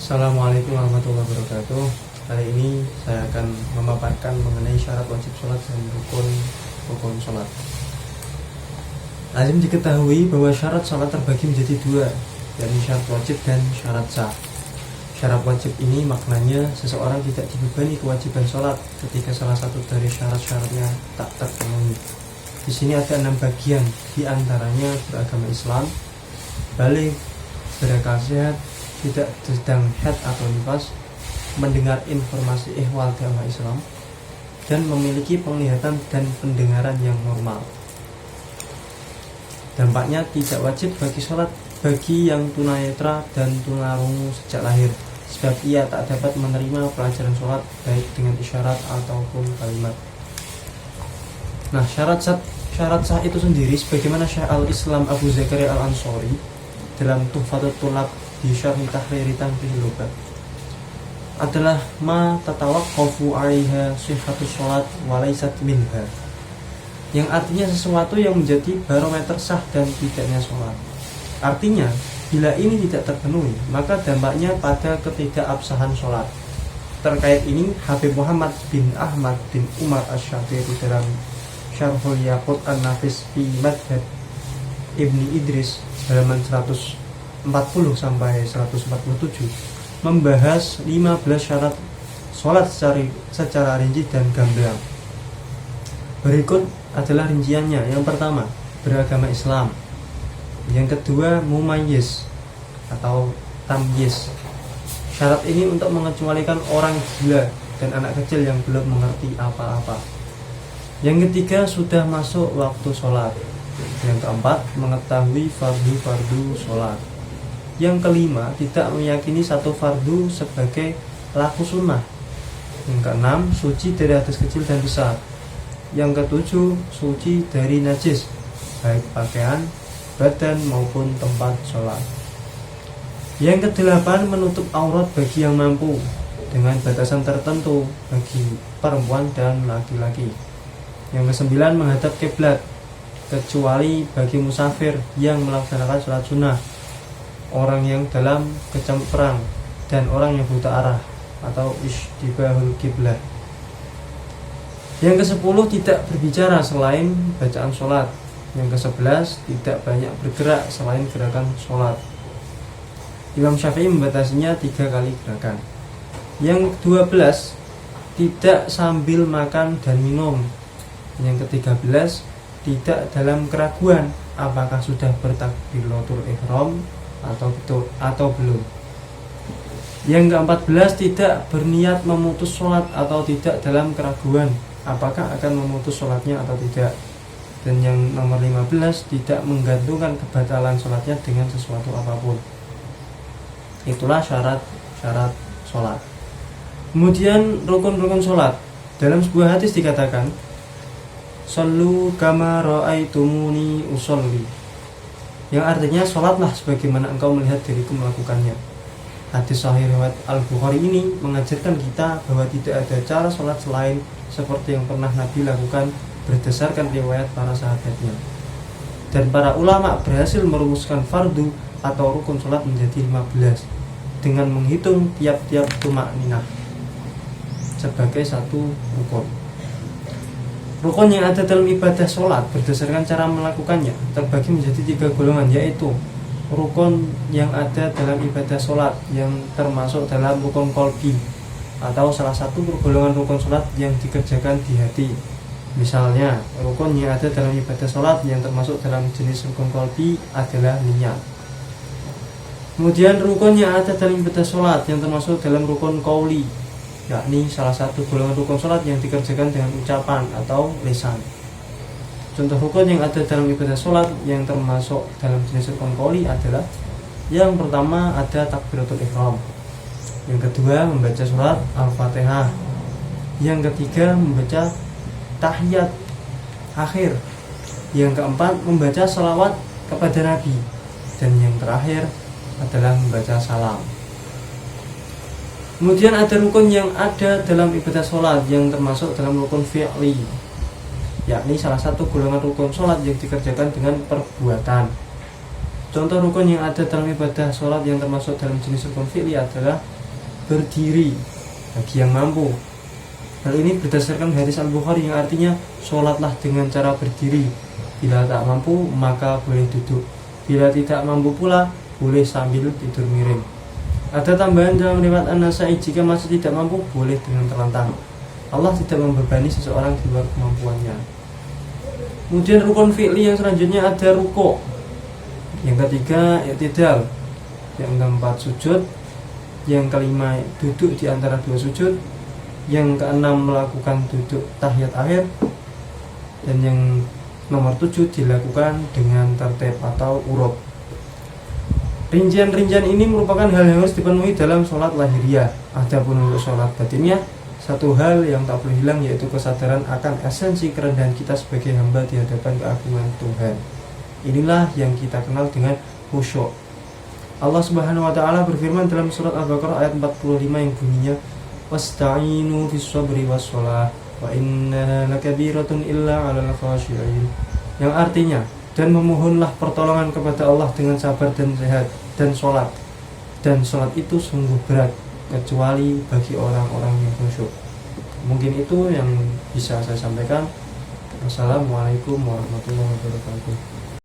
Assalamualaikum warahmatullahi wabarakatuh. Kali ini saya akan memaparkan mengenai syarat wajib sholat dan rukun sholat. Lazim diketahui bahwa syarat sholat terbagi menjadi dua, yakni syarat wajib dan syarat sah. Syarat wajib ini maknanya seseorang tidak dibebani kewajiban sholat ketika salah satu dari syarat-syaratnya tak terpenuhi. Di sini ada 6 bagian, di antaranya beragama Islam, baligh, berakal sehat, tidak sedang haid atau nifas, mendengar informasi ihwal agama Islam, dan memiliki penglihatan dan pendengaran yang normal. Dampaknya tidak wajib bagi sholat bagi yang tunanetra dan tunarungu sejak lahir, sebab ia tak dapat menerima pelajaran sholat baik dengan isyarat ataupun kalimat. Nah, syarat sah itu sendiri sebagaimana Syekh al-Islam Abu Zakaria al-Ansori dalam Tuhfatul Thulab di Syarhi Tahriri Tanqihil Lughat adalah ma tatawaqqafu 'alaiha shihhatus shalat wa laysat minha, yang artinya sesuatu yang menjadi barometer sah dan tidaknya sholat. Artinya, bila ini tidak terpenuhi, maka dampaknya pada ketidakabsahan sholat. Terkait ini, Habib Muhammad bin Ahmad bin Umar Asy-Syatiri dalam Syarhul Yaqut An-Nafis fi Madhhab Ibni Idris halaman 140 sampai 147 membahas 15 syarat sholat secara rinci dan gamblang. Berikut adalah rinciannya. Yang pertama, beragama Islam. Yang kedua, mumayyiz atau tamyiz. Syarat ini untuk mengecualikan orang gila dan anak kecil yang belum mengerti apa-apa. Yang ketiga, sudah masuk waktu sholat. Yang keempat, mengetahui fardu-fardu sholat. Yang kelima, tidak meyakini satu fardu sebagai laku sunnah. Yang keenam, suci dari hadas kecil dan besar. Yang ketujuh, suci dari najis, baik pakaian, badan maupun tempat sholat. Yang kedelapan, menutup aurat bagi yang mampu dengan batasan tertentu bagi perempuan dan laki-laki. Yang kesembilan, menghadap kiblat kecuali bagi musafir yang melaksanakan sholat sunnah, orang yang dalam kecamuk perang, dan orang yang buta arah atau ishtibahul kiblat. Yang ke-10, tidak berbicara selain bacaan sholat. Yang ke-11, tidak banyak bergerak selain gerakan sholat. Imam Syafi'i membatasinya 3 kali gerakan. Yang ke-12, tidak sambil makan dan minum. Yang ke-13, tidak dalam keraguan apakah sudah bertakbiratul ihram atau belum. Yang ke-14, tidak berniat memutus sholat atau tidak dalam keraguan apakah akan memutus sholatnya atau tidak. Dan yang nomor 15, tidak menggantungkan kebatalan sholatnya dengan sesuatu apapun. Itulah syarat-syarat sholat. Kemudian rukun-rukun sholat. Dalam sebuah hadis dikatakan, "Shallu kama ra'aitumuni usolli", yang artinya sholatlah sebagaimana engkau melihat diriku melakukannya. Hadis sahih riwayat Al-Bukhari ini mengajarkan kita bahwa tidak ada cara sholat selain seperti yang pernah Nabi lakukan berdasarkan riwayat para sahabatnya. Dan para ulama berhasil merumuskan fardu atau rukun sholat menjadi 15 dengan menghitung tiap-tiap tumakninah sebagai satu rukun. Rukun yang ada dalam ibadah sholat berdasarkan cara melakukannya terbagi menjadi 3 golongan, yaitu rukun yang ada dalam ibadah sholat yang termasuk dalam rukun qalbi atau salah satu golongan rukun sholat yang dikerjakan di hati. Misalnya, rukun yang ada dalam ibadah sholat yang termasuk dalam jenis rukun qalbi adalah niat. Kemudian rukun yang ada dalam ibadah sholat yang termasuk dalam rukun qauli, yakni salah satu golongan rukun sholat yang dikerjakan dengan ucapan atau lisan. Contoh rukun yang ada dalam ibadah sholat yang termasuk dalam jenis rukun qauli adalah: yang pertama ada takbiratul ihram, yang kedua membaca surat Al-Fatihah, yang ketiga membaca tahiyat akhir, yang keempat membaca salawat kepada Nabi, dan yang terakhir adalah membaca salam. Kemudian ada rukun yang ada dalam ibadah sholat yang termasuk dalam rukun fi'li, yakni salah satu golongan rukun sholat yang dikerjakan dengan perbuatan. Contoh rukun yang ada dalam ibadah sholat yang termasuk dalam jenis rukun fi'li adalah berdiri bagi yang mampu. Hal ini berdasarkan hadis Al-Bukhari yang artinya sholatlah dengan cara berdiri. Bila tak mampu maka boleh duduk. Bila tidak mampu pula boleh sambil tidur miring. Ada tambahan dalam riwayat An-Nasa'i, jika masih tidak mampu boleh dengan terlentang. Allah tidak membebani seseorang di luar kemampuannya. Kemudian rukun fi'li yang selanjutnya ada ruku'. Yang ketiga i'tidal. Yang keempat sujud. Yang kelima duduk di antara dua sujud. Yang keenam melakukan duduk tahiyat akhir. Dan yang nomor 7 dilakukan dengan tertib atau urut. Rincian-rincian ini merupakan hal yang harus dipenuhi dalam sholat lahiriah. Adapun untuk sholat batinnya, satu hal yang tak boleh hilang yaitu kesadaran akan esensi kerendahan kita sebagai hamba di hadapan keagungan Tuhan. Inilah yang kita kenal dengan khusyuk. Allah Subhanahu wa taala berfirman dalam surat Al-Baqarah ayat 45 yang bunyinya wasta'inu bis-sabri was-shalah wa innaha lakabiratun illa 'alal khashi'in. Yang artinya, dan memohonlah pertolongan kepada Allah dengan sabar dan sehat dan sholat. Dan sholat itu sungguh berat kecuali bagi orang-orang yang khusyuk. Mungkin itu yang bisa saya sampaikan. Wassalamualaikum warahmatullahi wabarakatuh.